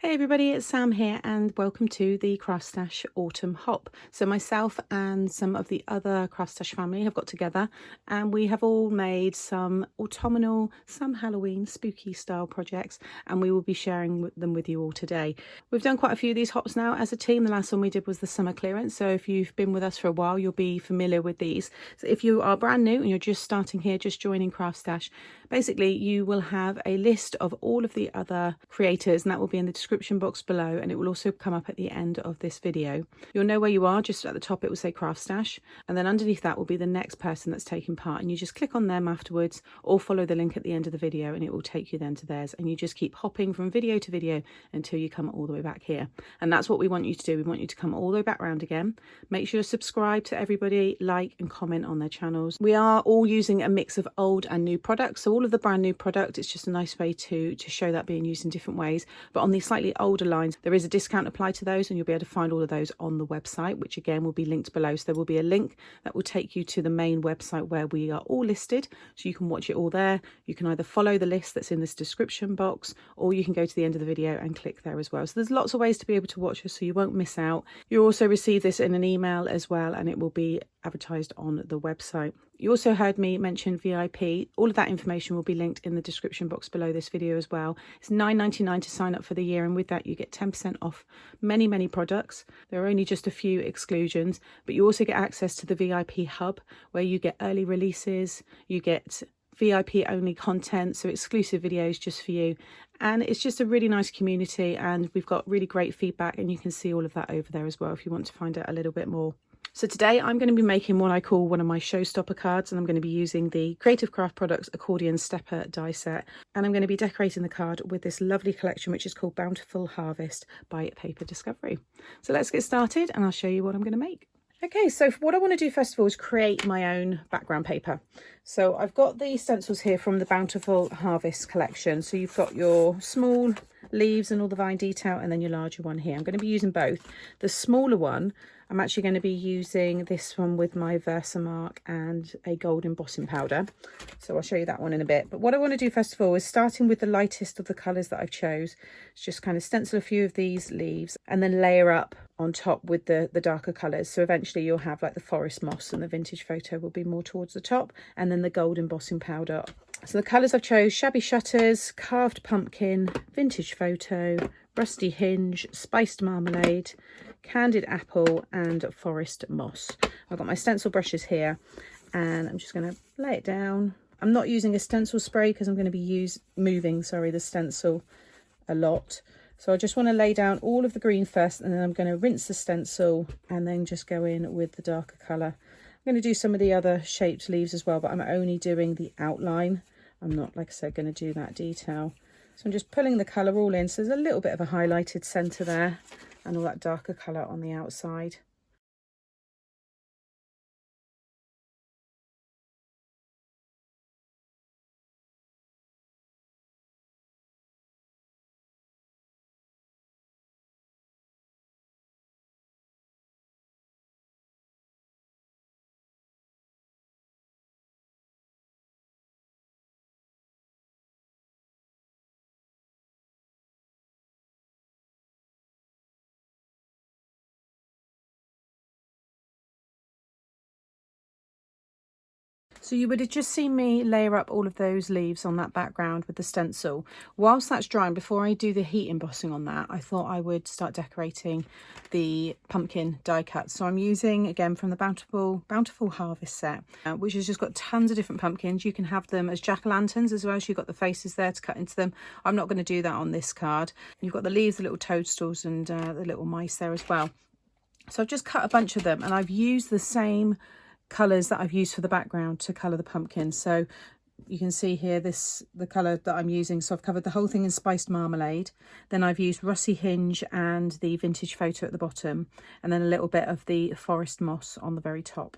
Hey everybody, it's Sam here and welcome to the CraftStash Autumn Hop. So myself and some of the other CraftStash family have got together and we have all made some autumnal, some Halloween spooky style projects, and we will be sharing them with you all today. We've done quite a few of these hops now as a team. The last one we did was the summer clearance, so if you've been with us for a while you'll be familiar with these. So if you are brand new and you're just starting here, just joining CraftStash, basically you will have a list of all of the other creators and that will be in the description box below, and it will also come up at the end of this video. You'll know where you are. Just at the top it will say CraftStash, and then underneath that will be the next person that's taking part, and you just click on them afterwards or follow the link at the end of the video and it will take you then to theirs, and you just keep hopping from video to video until you come all the way back here. And that's what we want you to do. We want you to come all the way back round again. Make sure to subscribe to everybody, like and comment on their channels. We are all using a mix of old and new products, so all of the brand new product, it's just a nice way to show that being used in different ways. But on these slightly older lines there is a discount applied to those, and you'll be able to find all of those on the website, which again will be linked below. So there will be a link that will take you to the main website where we are all listed, so you can watch it all there. You can either follow the list that's in this description box, or you can go to the end of the video and click there as well. So there's lots of ways to be able to watch us, so you won't miss out. You'll also receive this in an email as well, and it will be advertised on the website. You also heard me mention VIP. All of that information will be linked in the description box below this video as well. It's $9.99 to sign up for the year, and with that you get 10% off many products. There are only just a few exclusions, but you also get access to the VIP hub where you get early releases, you get VIP only content, so exclusive videos just for you, and it's just a really nice community, and we've got really great feedback, and you can see all of that over there as well if you want to find out a little bit more. So today I'm going to be making what I call one of my Showstopper cards, and I'm going to be using the Creative Craft Products Accordion Stepper die set, and I'm going to be decorating the card with this lovely collection which is called Bountiful Harvest by Paper Discovery. So let's get started and I'll show you what I'm going to make. Okay, so what I want to do first of all is create my own background paper. So I've got the stencils here from the Bountiful Harvest collection. So you've got your small leaves and all the vine detail, and then your larger one here. I'm going to be using both. The smaller one, I'm actually going to be using this one with my Versamark and a gold embossing powder. So I'll show you that one in a bit. But what I want to do first of all is, starting with the lightest of the colours that I've chose, is just kind of stencil a few of these leaves and then layer up on top with the darker colours. So eventually you'll have like the forest moss, and the vintage photo will be more towards the top, and then the gold embossing powder. So the colours I've chose: Shabby Shutters, Carved Pumpkin, Vintage Photo, Rusty Hinge, Spiced Marmalade, Candied Apple and Forest Moss. I've got my stencil brushes here and I'm just going to lay it down. I'm not using a stencil spray because I'm going to be moving the stencil a lot. So I just want to lay down all of the green first, and then I'm going to rinse the stencil and then just go in with the darker colour. I'm going to do some of the other shaped leaves as well, but I'm only doing the outline. I'm not, like I said, going to do that detail. So I'm just pulling the colour all in, so there's a little bit of a highlighted centre there and all that darker colour on the outside. So you would have just seen me layer up all of those leaves on that background with the stencil. Whilst that's drying, before I do the heat embossing on that, I thought I would start decorating the pumpkin die cut. So I'm using, again, from the Bountiful Harvest set, which has just got tons of different pumpkins. You can have them as jack-o'-lanterns as well, so you've got the faces there to cut into them. I'm not going to do that on this card. You've got the leaves, the little toadstools and the little mice there as well. So I've just cut a bunch of them, and I've used the same colours that I've used for the background to colour the pumpkin. So you can see here the colour that I'm using. So I've covered the whole thing in Spiced Marmalade, then I've used Rusty Hinge and the Vintage Photo at the bottom, and then a little bit of the Forest Moss on the very top.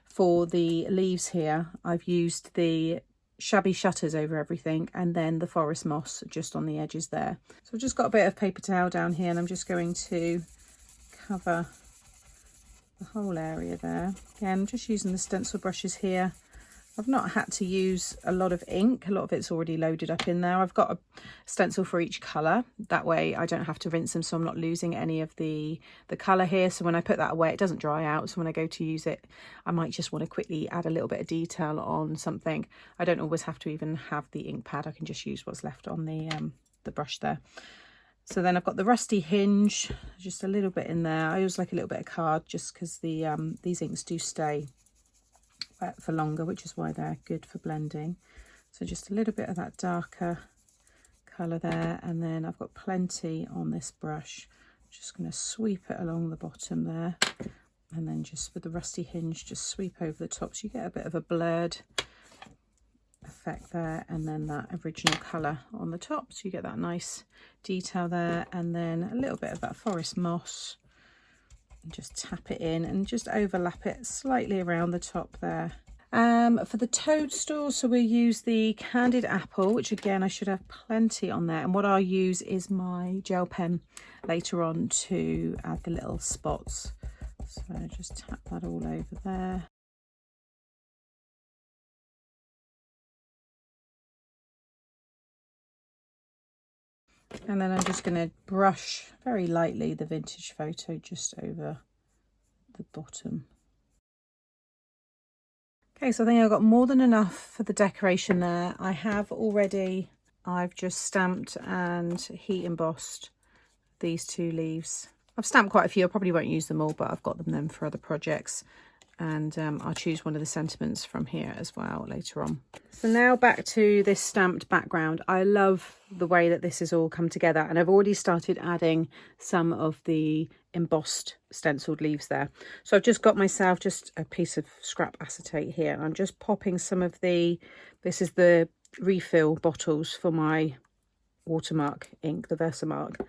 For the leaves here, I've used the Shabby Shutters over everything, and then the Forest Moss just on the edges there. So I've just got a bit of paper towel down here, and I'm just going to cover the whole area there. Again, just using the stencil brushes here I've not had to use a lot of ink. A lot of it's already loaded up in there. I've got a stencil for each colour. That way I don't have to rinse them, so I'm not losing any of the colour here. So when I put that away, it doesn't dry out. So when I go to use it, I might just want to quickly add a little bit of detail on something. I don't always have to even have the ink pad. I can just use what's left on the brush there. So then I've got the rusty hinge, just a little bit in there. I always like a little bit of card just because these inks do stay wet for longer, which is why they're good for blending. So just a little bit of that darker colour there, and then I've got plenty on this brush. Just going to sweep it along the bottom there, and then just with the rusty hinge, just sweep over the top so you get a bit of a blurred effect there, and then that original colour on the top, so you get that nice detail there, and then a little bit of that forest moss. Just tap it in and just overlap it slightly around the top there. For the toadstool, so we use the candied apple, which again I should have plenty on there, and what I'll use is my gel pen later on to add the little spots. So just tap that all over there. And then I'm just going to brush very lightly the vintage photo just over the bottom. Okay, so I think I've got more than enough for the decoration there. I've just stamped and heat embossed these 2 leaves. I've stamped quite a few. I probably won't use them all, but I've got them then for other projects. And I'll choose one of the sentiments from here as well later on. So now back to this stamped background. I love the way that this has all come together, and I've already started adding some of the embossed stenciled leaves there. So I've just got myself just a piece of scrap acetate here, and I'm just popping some of this is the refill bottles for my watermark ink, the Versamark.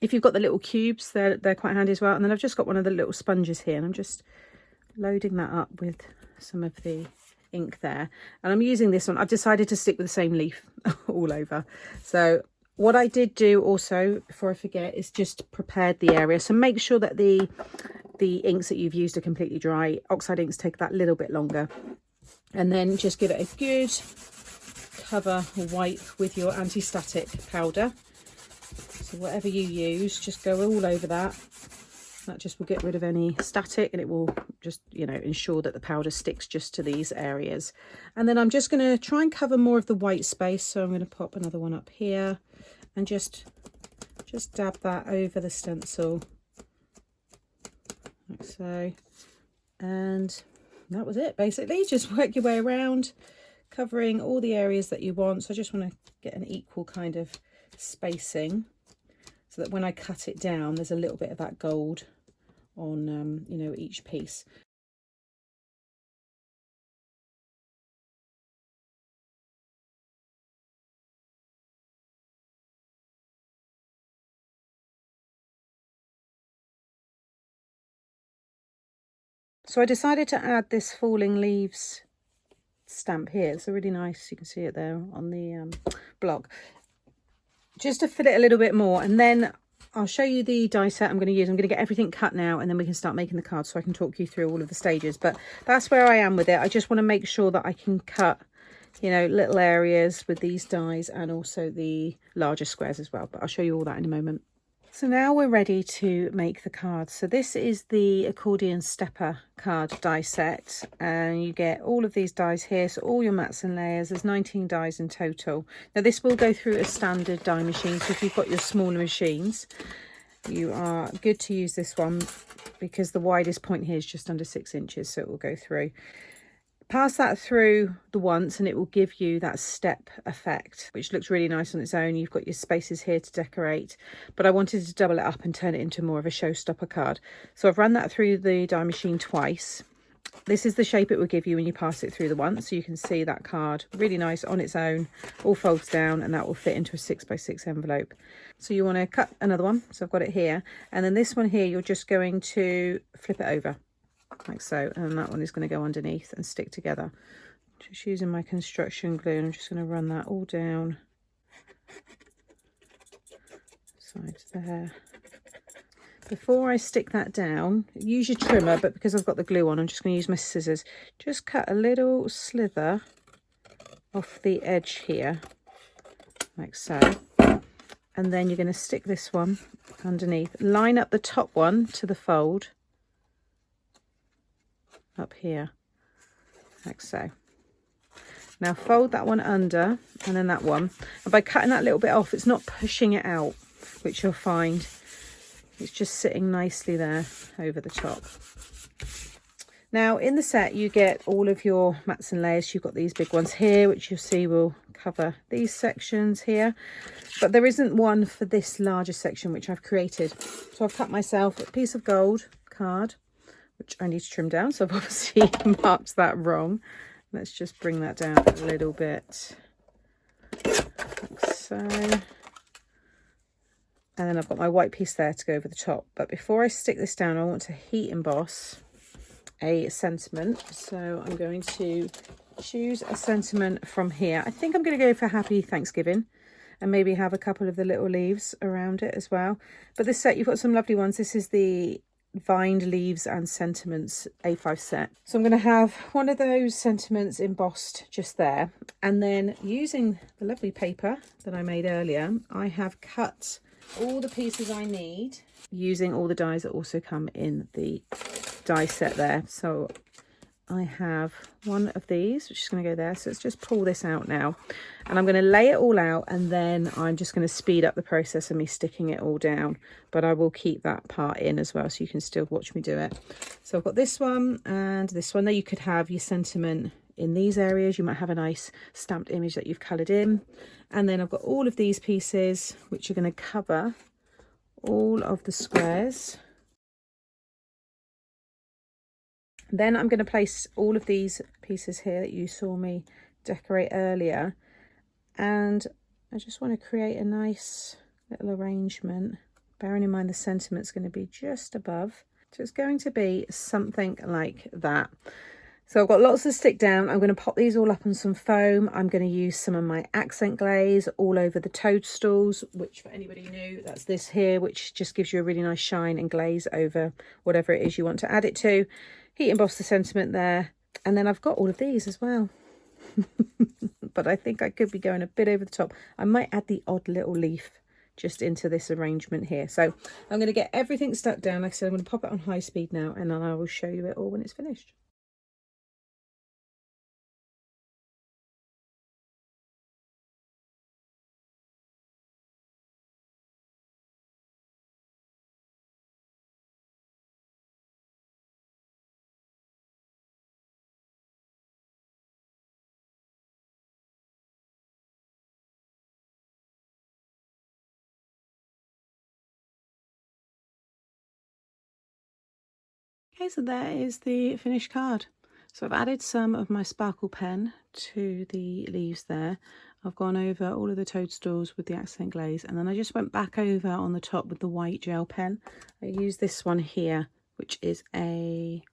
If you've got the little cubes, they're quite handy as well. And then I've just got one of the little sponges here, and I'm just loading that up with some of the ink there, and I'm using this one. I've decided to stick with the same leaf all over. So what I did do also, before I forget, is just prepared the area. So make sure that the inks that you've used are completely dry. Oxide inks take that little bit longer, and then just give it a good cover or wipe with your anti-static powder. So whatever you use, just go all over that. That just will get rid of any static, and it will just, you know, ensure that the powder sticks just to these areas. And then I'm just going to try and cover more of the white space. So I'm going to pop another one up here and just dab that over the stencil like so. And that was it basically. Just work your way around, covering all the areas that you want. So I just want to get an equal kind of spacing so that when I cut it down, there's a little bit of that gold on, you know, each piece. So I decided to add this falling leaves stamp here. It's a really nice, you can see it there on the block, just to fill it a little bit more. And then I'll show you the die set I'm going to use. I'm going to get everything cut now, and then we can start making the cards so I can talk you through all of the stages. But that's where I am with it. I just want to make sure that I can cut, you know, little areas with these dies, and also the larger squares as well. But I'll show you all that in a moment. So now we're ready to make the cards. So this is the accordion stepper card die set, and you get all of these dies here. So all your mats and layers, there's 19 dies in total. Now this will go through a standard die machine. So if you've got your smaller machines, you are good to use this one because the widest point here is just under 6 inches. So it will go through. Pass that through the once and it will give you that step effect, which looks really nice on its own. You've got your spaces here to decorate, but I wanted to double it up and turn it into more of a showstopper card. So I've run that through the die machine twice. This is the shape it will give you when you pass it through the once. So you can see that card really nice on its own, all folds down, and that will fit into a 6x6 envelope. So you want to cut another one. So I've got it here. And then this one here, you're just going to flip it over like so, and that one is going to go underneath and stick together. Just using my construction glue, and I'm just going to run that all down sides there. before I stick that down, use your trimmer, but because I've got the glue on, I'm just going to use my scissors. Just cut a little slither off the edge here, like so. And then you're going to stick this one underneath. Line up the top one to the fold up here, like so. Now fold that one under, and then that one. And by cutting that little bit off, it's not pushing it out, which you'll find. It's just sitting nicely there over the top. Now in the set you get all of your mats and layers. You've got these big ones here, which you'll see will cover these sections here. But there isn't one for this larger section, which I've created. So I've cut myself a piece of gold card, which I need to trim down. So I've obviously marked that wrong. Let's just bring that down a little bit, like so. And then I've got my white piece there to go over the top. But before I stick this down, I want to heat emboss a sentiment. So I'm going to choose a sentiment from here. I think I'm going to go for Happy Thanksgiving and maybe have a couple of the little leaves around it as well. But this set, you've got some lovely ones. This is the Vined Leaves and Sentiments A5 set. So I'm going to have one of those sentiments embossed just there. And then using the lovely paper that I made earlier, I have cut all the pieces I need using all the dies that also come in the die set there. So I have one of these, which is going to go there. So let's just pull this out now, and I'm going to lay it all out, and then I'm just going to speed up the process of me sticking it all down, but I will keep that part in as well, so you can still watch me do it. So I've got this one and this one there. You could have your sentiment in these areas. You might have a nice stamped image that you've coloured in. And then I've got all of these pieces, which are going to cover all of the squares. Then I'm going to place all of these pieces here that you saw me decorate earlier. And I just want to create a nice little arrangement, bearing in mind the sentiment's going to be just above. So it's going to be something like that. So I've got lots to stick down. I'm going to pop these all up on some foam. I'm going to use some of my accent glaze all over the toadstools, which for anybody new, that's this here, which just gives you a really nice shine and glaze over whatever it is you want to add it to. Heat emboss the sentiment there. And then I've got all of these as well. But I think I could be going a bit over the top. I might add the odd little leaf just into this arrangement here. So I'm going to get everything stuck down. Like I said, I'm going to pop it on high speed now, and then I will show you it all when it's finished. Okay, so there is the finished card. So I've added some of my sparkle pen to the leaves there. I've gone over all of the toadstools with the accent glaze, and then I just went back over on the top with the white gel pen. I used this one here, which is a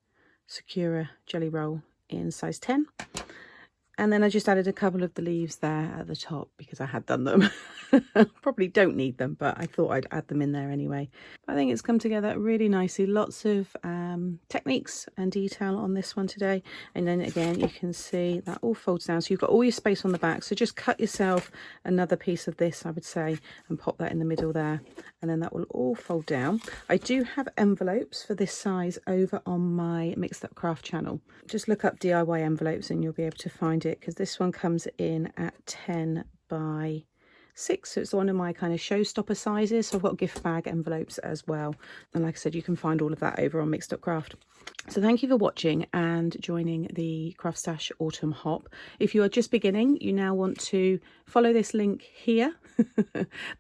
Sakura jelly roll in size 10. And then I just added a couple of the leaves there at the top because I had done them. Probably don't need them, but I thought I'd add them in there anyway. I think it's come together really nicely. Lots of techniques and detail on this one today. And then again, you can see that all folds down. So you've got all your space on the back. So just cut yourself another piece of this, I would say, and pop that in the middle there. And then that will all fold down. I do have envelopes for this size over on my Mixed Up Craft channel. Just look up DIY envelopes and you'll be able to find it, because this one comes in at 10 by 6, so it's one of my kind of showstopper sizes. So I've got gift bag envelopes as well, and like I said, you can find all of that over on Mixed Up Craft. So thank you for watching and joining the CraftStash Autumn Hop. If you are just beginning, you now want to follow this link here.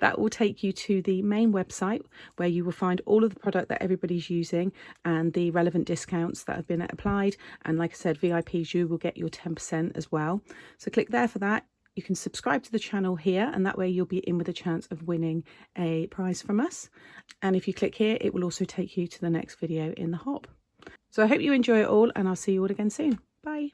That will take you to the main website where you will find all of the product that everybody's using and the relevant discounts that have been applied. And like I said, VIPs, you will get your 10% as well. So click there for that. You can subscribe to the channel here, and that way you'll be in with a chance of winning a prize from us. And if you click here, it will also take you to the next video in the hop. So I hope you enjoy it all, and I'll see you all again soon. Bye.